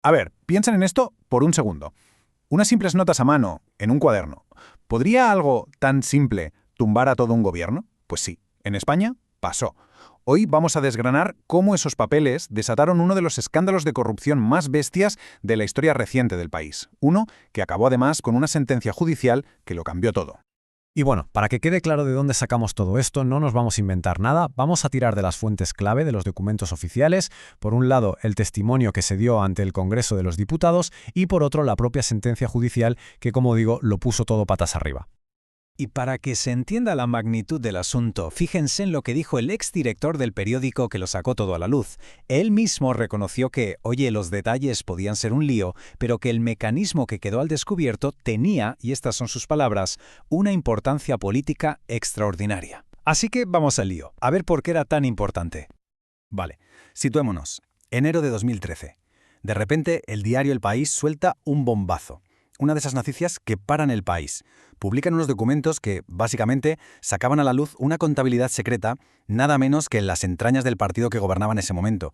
A ver, piensen en esto por un segundo. Unas simples notas a mano, en un cuaderno. ¿Podría algo tan simple tumbar a todo un gobierno? Pues sí, en España pasó. Hoy vamos a desgranar cómo esos papeles desataron uno de los escándalos de corrupción más bestias de la historia reciente del país. Uno que acabó además con una sentencia judicial que lo cambió todo. Y bueno, para que quede claro de dónde sacamos todo esto, no nos vamos a inventar nada, vamos a tirar de las fuentes clave de los documentos oficiales, por un lado el testimonio que se dio ante el Congreso de los Diputados y por otro la propia sentencia judicial que, como digo, lo puso todo patas arriba. Y para que se entienda la magnitud del asunto, fíjense en lo que dijo el exdirector del periódico que lo sacó todo a la luz. Él mismo reconoció que, oye, los detalles podían ser un lío, pero que el mecanismo que quedó al descubierto tenía, y estas son sus palabras, una importancia política extraordinaria. Así que vamos al lío, a ver por qué era tan importante. Vale, situémonos. Enero de 2013. De repente, el diario El País suelta un bombazo. Una de esas noticias que paran el país. Publican unos documentos que, básicamente, sacaban a la luz una contabilidad secreta, nada menos que en las entrañas del partido que gobernaba en ese momento.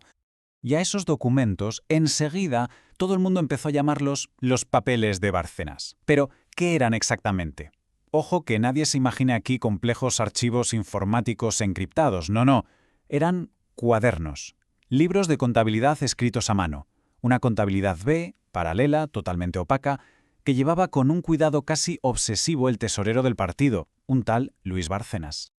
Y a esos documentos, enseguida, todo el mundo empezó a llamarlos los papeles de Bárcenas. Pero, ¿qué eran exactamente? Ojo que nadie se imagine aquí complejos archivos informáticos encriptados, no. Eran cuadernos, libros de contabilidad escritos a mano. Una contabilidad B, paralela, totalmente opaca, que llevaba con un cuidado casi obsesivo el tesorero del partido, un tal Luis Bárcenas.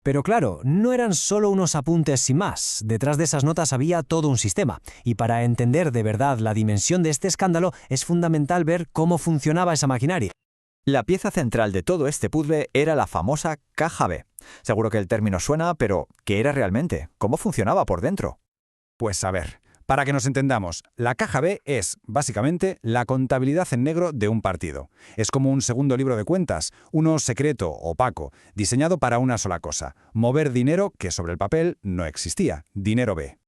Pero claro, no eran solo unos apuntes sin más. Detrás de esas notas había todo un sistema. Y para entender de verdad la dimensión de este escándalo, es fundamental ver cómo funcionaba esa maquinaria. La pieza central de todo este puzzle era la famosa caja B. Seguro que el término suena, pero ¿qué era realmente? ¿Cómo funcionaba por dentro? Pues a ver, para que nos entendamos, la caja B es, básicamente, la contabilidad en negro de un partido. Es como un segundo libro de cuentas, uno secreto, opaco, diseñado para una sola cosa: mover dinero que sobre el papel no existía, dinero B.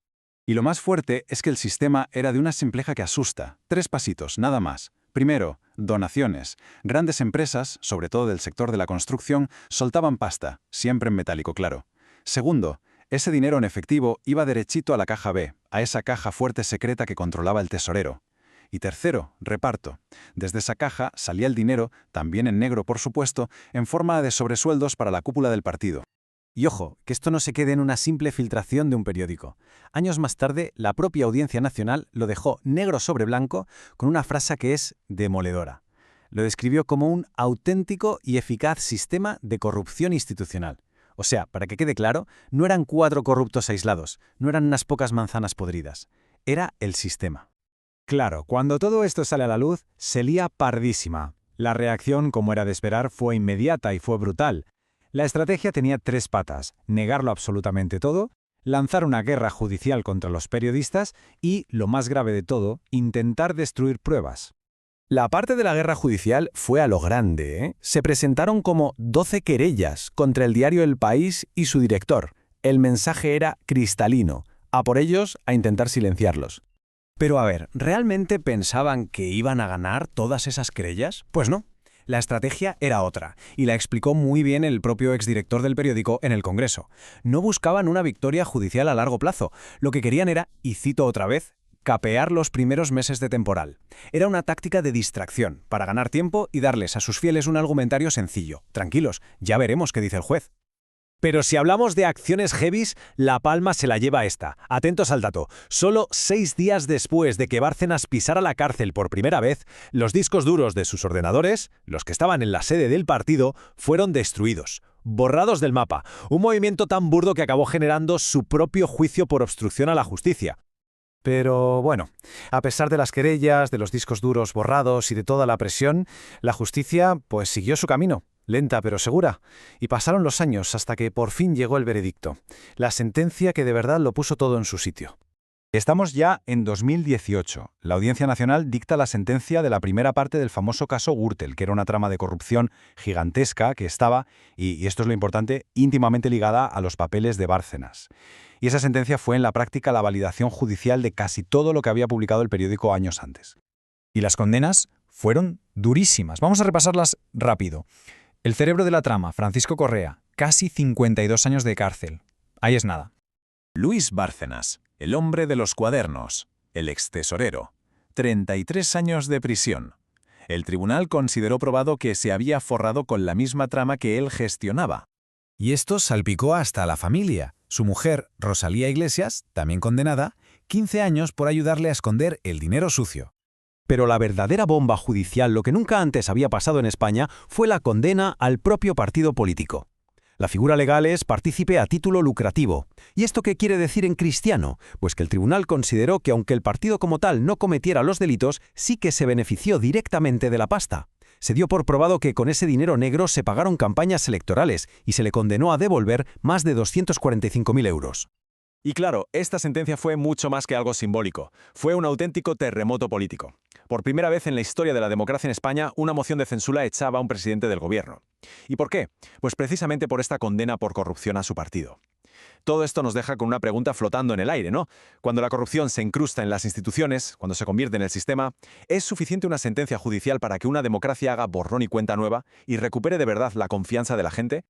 Y lo más fuerte es que el sistema era de una simpleza que asusta. 3 pasitos, nada más. Primero, donaciones. Grandes empresas, sobre todo del sector de la construcción, soltaban pasta, siempre en metálico claro. Segundo, ese dinero en efectivo iba derechito a la caja B, a esa caja fuerte secreta que controlaba el tesorero. Y tercero, reparto. Desde esa caja salía el dinero, también en negro por supuesto, en forma de sobresueldos para la cúpula del partido. Y ojo, que esto no se quede en una simple filtración de un periódico. Años más tarde, la propia Audiencia Nacional lo dejó negro sobre blanco con una frase que es demoledora. Lo describió como un auténtico y eficaz sistema de corrupción institucional. O sea, para que quede claro, no eran 4 corruptos aislados, no eran unas pocas manzanas podridas. Era el sistema. Claro, cuando todo esto sale a la luz, se lía pardísima. La reacción, como era de esperar, fue inmediata y fue brutal. La estrategia tenía 3 patas: negarlo absolutamente todo, lanzar una guerra judicial contra los periodistas y, lo más grave de todo, intentar destruir pruebas. La parte de la guerra judicial fue a lo grande, ¿eh? Se presentaron como 12 querellas contra el diario El País y su director. El mensaje era cristalino: a por ellos, a intentar silenciarlos. Pero a ver, ¿realmente pensaban que iban a ganar todas esas querellas? Pues no. La estrategia era otra, y la explicó muy bien el propio exdirector del periódico en el Congreso. No buscaban una victoria judicial a largo plazo. Lo que querían era, y cito otra vez, capear los primeros meses de temporal. Era una táctica de distracción, para ganar tiempo y darles a sus fieles un argumentario sencillo. Tranquilos, ya veremos qué dice el juez. Pero si hablamos de acciones heavies, la palma se la lleva esta. Atentos al dato. Solo 6 días después de que Bárcenas pisara la cárcel por primera vez, los discos duros de sus ordenadores, los que estaban en la sede del partido, fueron destruidos, borrados del mapa. Un movimiento tan burdo que acabó generando su propio juicio por obstrucción a la justicia. Pero bueno, a pesar de las querellas, de los discos duros borrados y de toda la presión, la justicia pues siguió su camino. Lenta pero segura, y pasaron los años hasta que por fin llegó el veredicto, la sentencia que de verdad lo puso todo en su sitio. Estamos ya en 2018. La Audiencia Nacional dicta la sentencia de la primera parte del famoso caso Gürtel, que era una trama de corrupción gigantesca que estaba, y esto es lo importante, íntimamente ligada a los papeles de Bárcenas. Y esa sentencia fue en la práctica la validación judicial de casi todo lo que había publicado el periódico años antes. Y las condenas fueron durísimas. Vamos a repasarlas rápido. El cerebro de la trama, Francisco Correa, casi 52 años de cárcel. Ahí es nada. Luis Bárcenas, el hombre de los cuadernos, el extesorero. 33 años de prisión. El tribunal consideró probado que se había forrado con la misma trama que él gestionaba. Y esto salpicó hasta a la familia. Su mujer, Rosalía Iglesias, también condenada, 15 años por ayudarle a esconder el dinero sucio. Pero la verdadera bomba judicial, lo que nunca antes había pasado en España, fue la condena al propio partido político. La figura legal es partícipe a título lucrativo. ¿Y esto qué quiere decir en cristiano? Pues que el tribunal consideró que aunque el partido como tal no cometiera los delitos, sí que se benefició directamente de la pasta. Se dio por probado que con ese dinero negro se pagaron campañas electorales y se le condenó a devolver más de 245.000 euros. Y claro, esta sentencia fue mucho más que algo simbólico. Fue un auténtico terremoto político. Por primera vez en la historia de la democracia en España, una moción de censura echaba a un presidente del gobierno. ¿Y por qué? Pues precisamente por esta condena por corrupción a su partido. Todo esto nos deja con una pregunta flotando en el aire, ¿no? Cuando la corrupción se incrusta en las instituciones, cuando se convierte en el sistema, ¿es suficiente una sentencia judicial para que una democracia haga borrón y cuenta nueva y recupere de verdad la confianza de la gente?